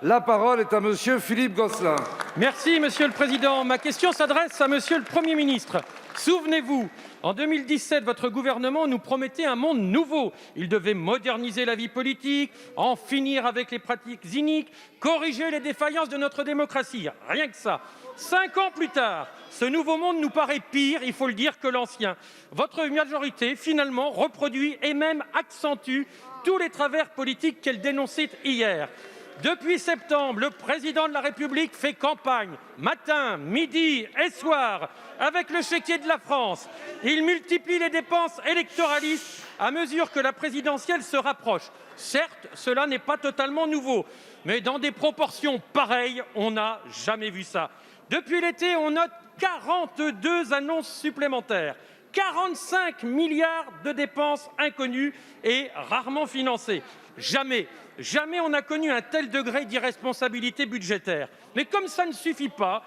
La parole est à Monsieur Philippe Gosselin. Merci, Monsieur le Président. Ma question s'adresse à Monsieur le Premier ministre. Souvenez-vous, en 2017, votre gouvernement nous promettait un monde nouveau. Il devait moderniser la vie politique, en finir avec les pratiques iniques, corriger les défaillances de notre démocratie. Rien que ça. 5 ans plus tard, ce nouveau monde nous paraît pire, il faut le dire, que l'ancien. Votre majorité, finalement, reproduit et même accentue tous les travers politiques qu'elle dénonçait hier. Depuis septembre, le président de la République fait campagne, matin, midi et soir, avec le chéquier de la France. Il multiplie les dépenses électoralistes à mesure que la présidentielle se rapproche. Certes, cela n'est pas totalement nouveau, mais dans des proportions pareilles, on n'a jamais vu ça. Depuis l'été, on note 42 annonces supplémentaires, 45 milliards de dépenses inconnues et rarement financées. Jamais on n'a connu un tel degré d'irresponsabilité budgétaire. Mais comme ça ne suffit pas,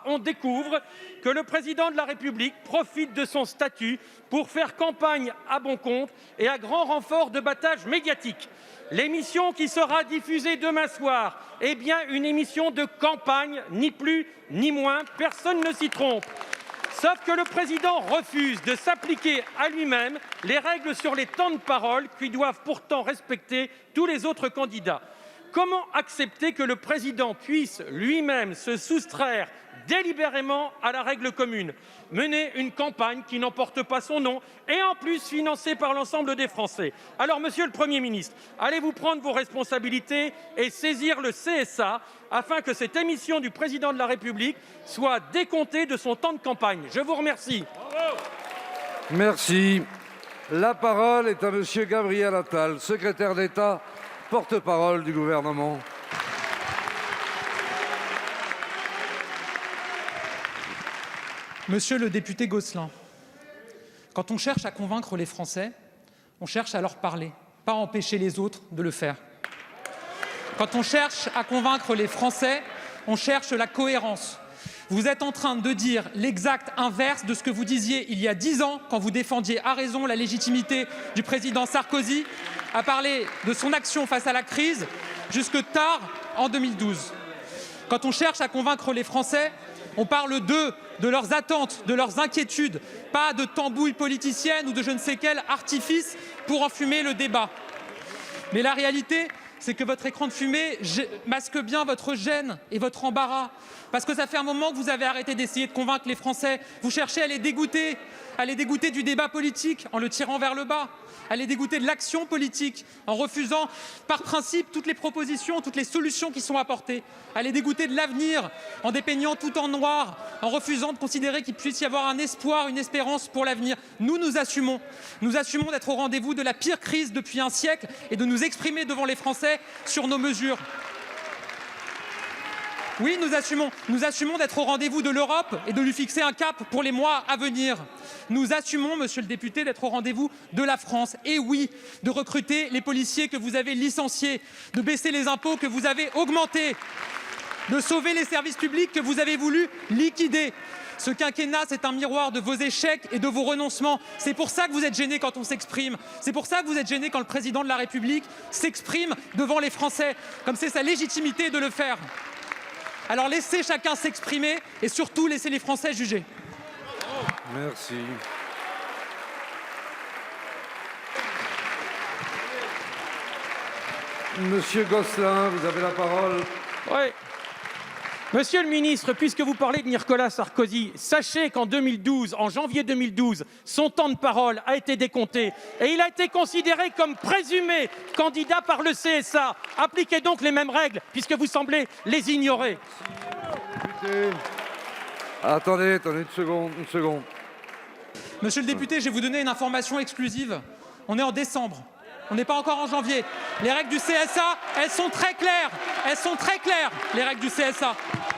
on découvre que le président de la République profite de son statut pour faire campagne à bon compte et à grand renfort de battage médiatique. L'émission qui sera diffusée demain soir est bien une émission de campagne, ni plus ni moins, personne ne s'y trompe. Sauf que le président refuse de s'appliquer à lui-même les règles sur les temps de parole qui doivent pourtant respecter tous les autres candidats. Comment accepter que le président puisse lui-même se soustraire délibérément à la règle commune, mener une campagne qui n'en porte pas son nom et en plus financée par l'ensemble des Français? Alors, Monsieur le Premier ministre, allez-vous prendre vos responsabilités et saisir le CSA afin que cette émission du président de la République soit décomptée de son temps de campagne? Je vous remercie. Merci. La parole est à Monsieur Gabriel Attal, secrétaire d'État, porte-parole du gouvernement. Monsieur le député Gosselin, quand on cherche à convaincre les Français, on cherche à leur parler, pas à empêcher les autres de le faire. Quand on cherche à convaincre les Français, on cherche la cohérence. Vous êtes en train de dire l'exact inverse de ce que vous disiez il y a 10 ans quand vous défendiez à raison la légitimité du président Sarkozy, à parler de son action face à la crise jusque tard en 2012. Quand on cherche à convaincre les Français, on parle d'eux, de leurs attentes, de leurs inquiétudes, pas de tambouille politicienne ou de je ne sais quel artifice pour enfumer le débat. Mais la réalité, c'est que votre écran de fumée masque bien votre gêne et votre embarras. Parce que ça fait un moment que vous avez arrêté d'essayer de convaincre les Français. Vous cherchez à les dégoûter du débat politique en le tirant vers le bas, à les dégoûter de l'action politique en refusant par principe toutes les propositions, toutes les solutions qui sont apportées, à les dégoûter de l'avenir en dépeignant tout en noir, en refusant de considérer qu'il puisse y avoir un espoir, une espérance pour l'avenir. Nous assumons d'être au rendez-vous de la pire crise depuis un siècle et de nous exprimer devant les Français sur nos mesures. Oui, nous assumons d'être au rendez-vous de l'Europe et de lui fixer un cap pour les mois à venir. Nous assumons, monsieur le député, d'être au rendez-vous de la France. Et oui, de recruter les policiers que vous avez licenciés, de baisser les impôts que vous avez augmentés, de sauver les services publics que vous avez voulu liquider. Ce quinquennat, c'est un miroir de vos échecs et de vos renoncements. C'est pour ça que vous êtes gênés quand on s'exprime. C'est pour ça que vous êtes gênés quand le président de la République s'exprime devant les Français, comme c'est sa légitimité de le faire. Alors laissez chacun s'exprimer et surtout laissez les Français juger. Merci. Monsieur Gosselin, vous avez la parole. Oui. Monsieur le ministre, puisque vous parlez de Nicolas Sarkozy, sachez qu'en 2012, en janvier 2012, son temps de parole a été décompté et il a été considéré comme présumé candidat par le CSA. Appliquez donc les mêmes règles, puisque vous semblez les ignorer. Attendez, une seconde. Monsieur le député, je vais vous donner une information exclusive. On est en décembre. On n'est pas encore en janvier. Les règles du CSA, elles sont très claires. Les règles du CSA.